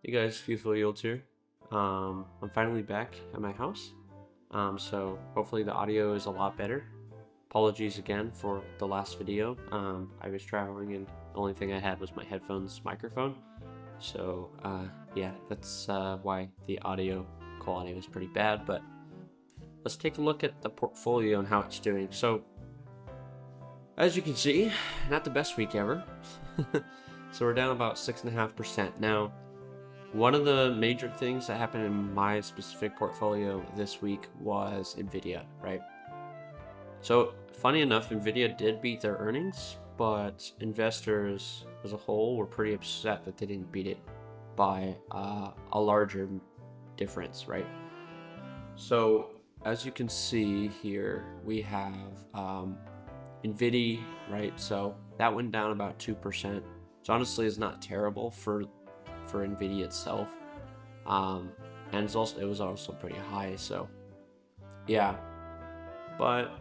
Hey guys, Youthful Yields here. I'm finally back at my house. So hopefully the audio is a lot better. Apologies again for the last video. I was traveling and the only thing I had was my headphones microphone. So yeah, that's why the audio quality was pretty bad. But let's take a look at the portfolio and how it's doing. So as you can see, not the best week ever. So we're down about 6.5%. Now, one of the major things that happened in my specific portfolio this week was Nvidia, right? So, funny enough, Nvidia did beat their earnings, but investors as a whole were pretty upset that they didn't beat it by a larger difference, right? So, as you can see here, we have Nvidia, right? So that went down about 2%. So honestly, it's not terrible for Nvidia itself, and it was also pretty high. So yeah, but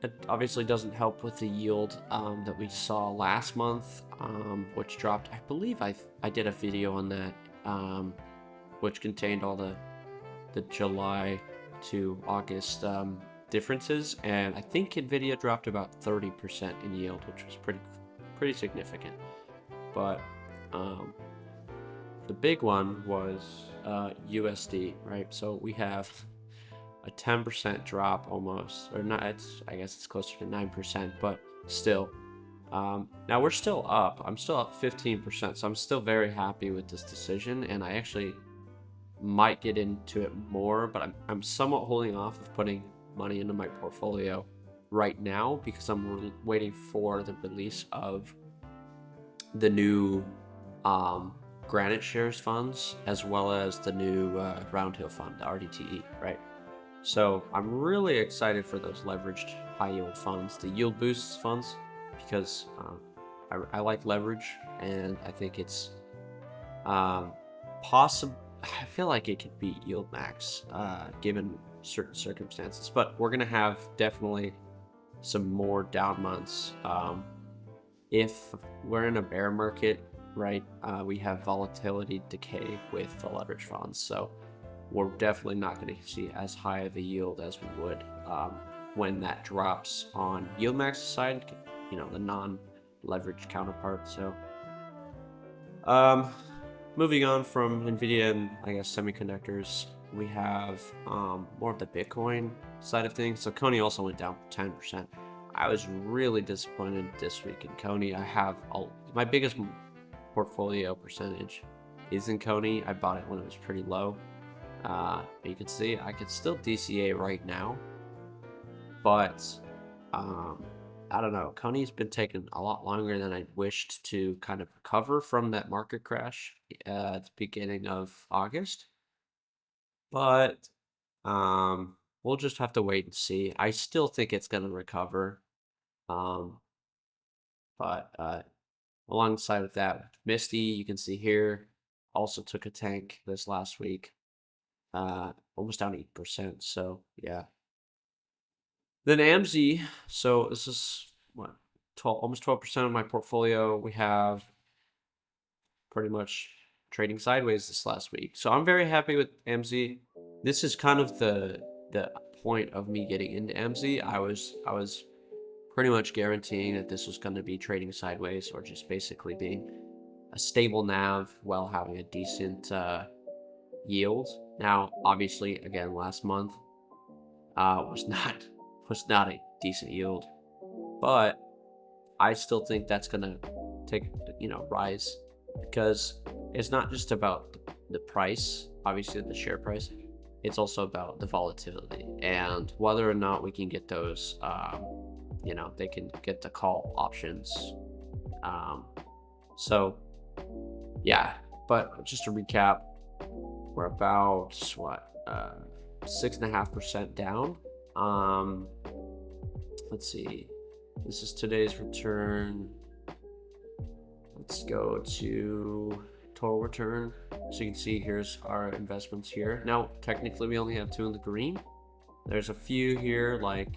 it obviously doesn't help with the yield that we saw last month, which dropped. I believe I did a video on that, which contained all the July to August differences, and I think Nvidia dropped about 30% in yield, which was pretty significant. But the big one was USD, right? So we have a 10% drop almost, or not. I guess it's closer to 9%, but still. Now we're still up. I'm still up 15%, so I'm still very happy with this decision, and I actually might get into it more, but I'm somewhat holding off of putting money into my portfolio right now because I'm waiting for the release of the new Granite Shares funds, as well as the new Roundhill fund, the RDTE, right? So I'm really excited for those leveraged high yield funds, the yield boosts funds, because I like leverage, and I think it's possible. I feel like it could beat yield max given certain circumstances, but we're gonna have definitely some more down months. If we're in a bear market, right, we have volatility decay with the leverage funds, so we're definitely not going to see as high of a yield as we would when that drops on yield max side, the non-leveraged counterpart. So moving on from Nvidia and I guess semiconductors, we have more of the Bitcoin side of things. So Coney also went down 10%. I was really disappointed this week in Coney. I have my biggest portfolio percentage is in Coney. I bought it when it was pretty low. You can see I could still DCA right now, but I don't know. Coney's been taking a lot longer than I wished to kind of recover from that market crash at the beginning of August. But we'll just have to wait and see. I still think it's going to recover. Um, but alongside with that, Misty, you can see here, also took a tank this last week, almost down 8%. So yeah. Then AMZ, so this is what, almost 12% of my portfolio. We have pretty much trading sideways this last week. So I'm very happy with AMZ. This is kind of the point of me getting into AMZ. I was pretty much guaranteeing that this was going to be trading sideways, or just basically being a stable nav while having a decent yield. Now, obviously, again, last month was not a decent yield, but I still think that's gonna take rise, because it's not just about the price, obviously the share price. It's also about the volatility and whether or not we can get those. They can get the call options. So yeah, but just to recap, we're about 6.5% down. Let's see. This is today's return. Let's go to total return. So you can see here's our investments here. Now, technically, we only have 2 in the green. There's a few here like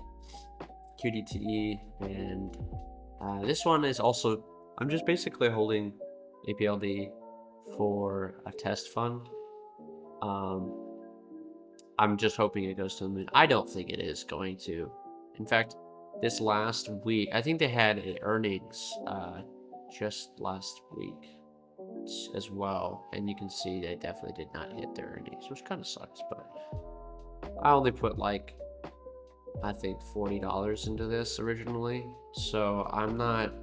QDTE, and this one is also, I'm just basically holding APLD for a test fund. Um, I'm just hoping it goes to the moon. I don't think it is going to. In fact, this last week, I think they had a earnings just last week as well, and you can see they definitely did not hit their earnings, which kind of sucks. But I only put like, I think $40 into this originally, so I'm not,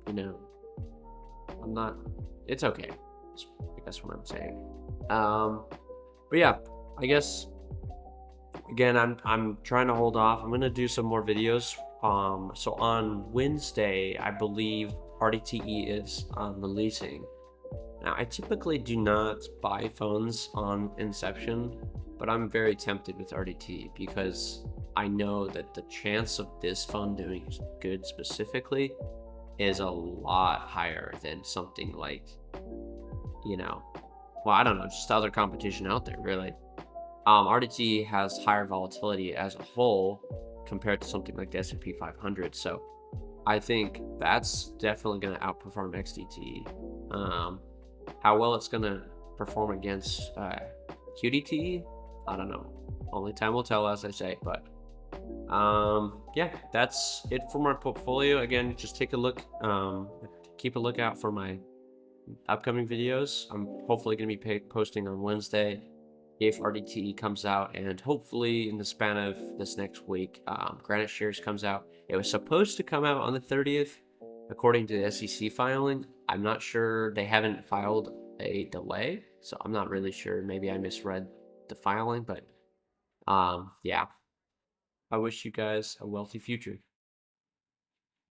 you know, I'm not. It's okay. That's what I'm saying. But yeah, I guess again, I'm trying to hold off. I'm gonna do some more videos. So on Wednesday, I believe RDTE is releasing. Now, I typically do not buy phones on inception, but I'm very tempted with RDT because I know that the chance of this phone doing good specifically is a lot higher than something like, you know, well, I don't know, just other competition out there, really. RDT has higher volatility as a whole compared to something like the S&P 500, so I think that's definitely going to outperform XDT. How well it's going to perform against QDT, I don't know. Only time will tell, as I say. But yeah, that's it for my portfolio. Again, just take a look. Keep a lookout for my upcoming videos. I'm hopefully going to be posting on Wednesday if RDT comes out, and hopefully in the span of this next week, Granite Shares comes out. It was supposed to come out on the 30th, according to the SEC filing. I'm not sure. They haven't filed a delay, so I'm not really sure. Maybe I misread the filing, but yeah. I wish you guys a wealthy future.